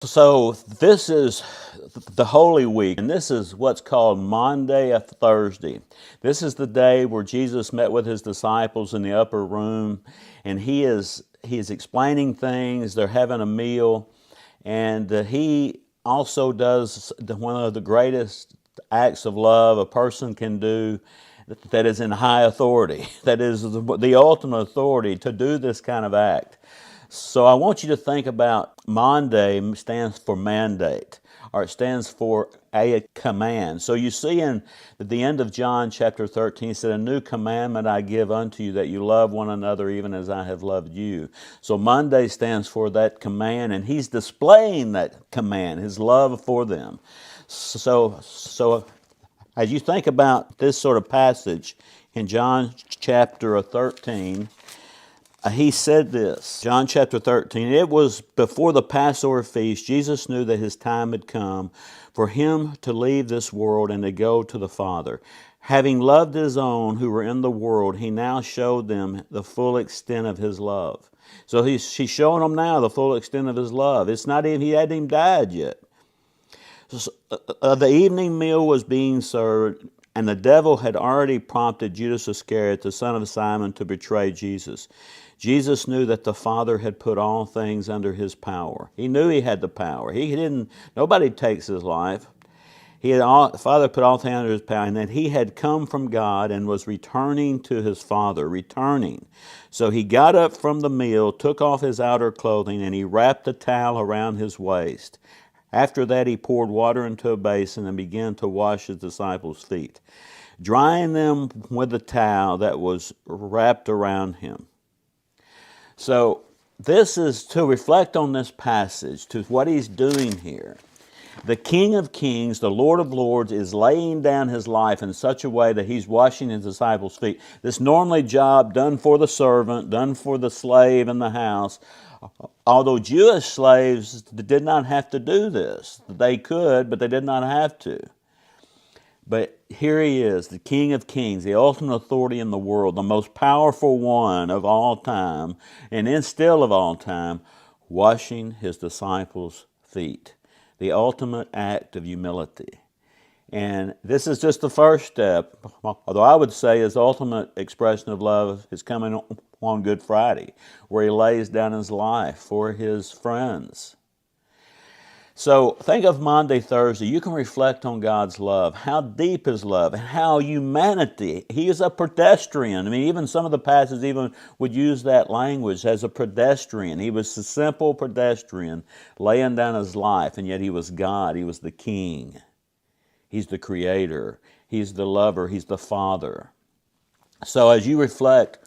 So this is the Holy Week, and this is what's called Maundy Thursday. This is the day where Jesus met with his disciples in the upper room, and he is explaining things. They're having a meal, and he also does one of the greatest acts of love a person can do, that is in high authority, that is the ultimate authority to do this kind of act. So I want you to think about Maundy stands for mandate, or it stands for a command. So you see at the end of John chapter 13, it said, "A new commandment I give unto you, that you love one another even as I have loved you." So Maundy stands for that command, and he's displaying that command, his love for them. So as you think about this sort of passage in John chapter 13, he said this, John chapter 13, "It was before the Passover feast. Jesus knew that his time had come for him to leave this world and to go to the Father. Having loved his own who were in the world, he now showed them the full extent of his love." So he's showing them now the full extent of his love. It's not even, he hadn't even died yet. The evening meal was being served, and the devil had already prompted Judas Iscariot, the son of Simon, to betray Jesus. Jesus knew that the Father had put all things under his power. He knew he had the power. Nobody takes his life. The Father put all things under his power, and that he had come from God and was returning to his Father, returning. So he got up from the meal, took off his outer clothing, and he wrapped a towel around his waist. After that, he poured water into a basin and began to wash his disciples' feet, drying them with the towel that was wrapped around him. So this is to reflect on this passage, to what he's doing here. The King of Kings, the Lord of Lords, is laying down his life in such a way that he's washing his disciples' feet. This normally job done for the servant, done for the slave in the house. Although Jewish slaves did not have to do this. They could, but they did not have to. But here he is, the King of Kings, the ultimate authority in the world, the most powerful one of all time, and then still of all time, washing his disciples' feet. The ultimate act of humility. And this is just the first step, although I would say his ultimate expression of love is coming on Good Friday, where he lays down his life for his friends. So think of Maundy Thursday. You can reflect on God's love, how deep his love, and how humanity, he is a pedestrian. I mean, even some of the passages even would use that language as a pedestrian. He was a simple pedestrian laying down his life, and yet he was God. He was the King. He's the Creator. He's the lover. He's the Father. So as you reflect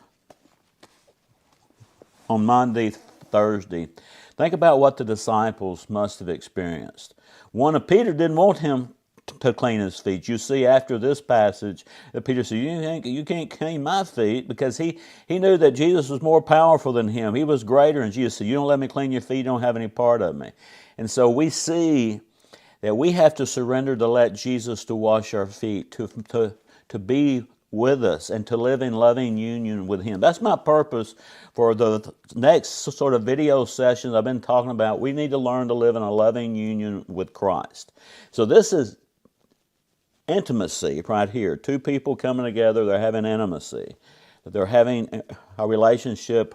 on Maundy Thursday, think about what the disciples must have experienced. One of Peter didn't want him to clean his feet. You see after this passage that Peter said, you can't clean my feet, because he knew that Jesus was more powerful than him. He was greater, and Jesus said, you don't let me clean your feet, you don't have any part of me. And so we see that we have to surrender to let Jesus to wash our feet, to be with us, and to live in loving union with him. That's my purpose for the next sort of video sessions I've been talking about. We need to learn to live in a loving union with Christ. So this is intimacy right here. Two people coming together, they're having intimacy. They're having a relationship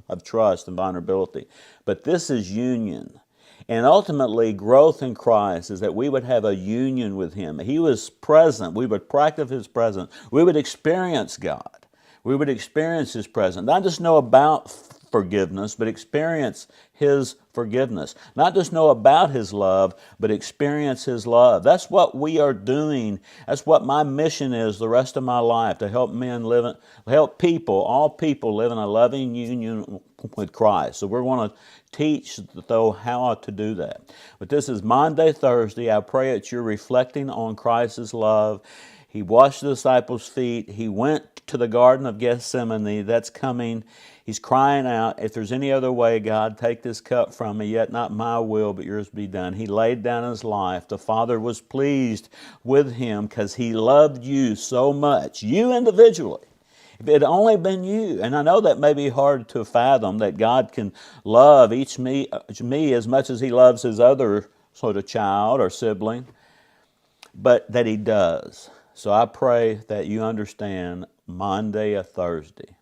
of trust and vulnerability. But this is union. And ultimately, growth in Christ is that we would have a union with him. He was present. We would practice his presence. We would experience God. We would experience his presence. Not just know about forgiveness, but experience his forgiveness. Not just know about his love, but experience his love. That's what we are doing. That's what my mission is the rest of my life, to help help people, all people, live in a loving union with Christ. So we're going to teach, though, how to do that. But this is Maundy Thursday. I pray that you're reflecting on Christ's love. He washed the disciples' feet. He went to the Garden of Gethsemane. That's coming. He's crying out, if there's any other way, God, take this cup from me, yet not my will, but yours be done. He laid down his life. The Father was pleased with him because he loved you so much, you individually. If it had only been you, and I know that may be hard to fathom, that God can love me as much as he loves his other sort of child or sibling, but that he does. So I pray that you understand Maundy Thursday.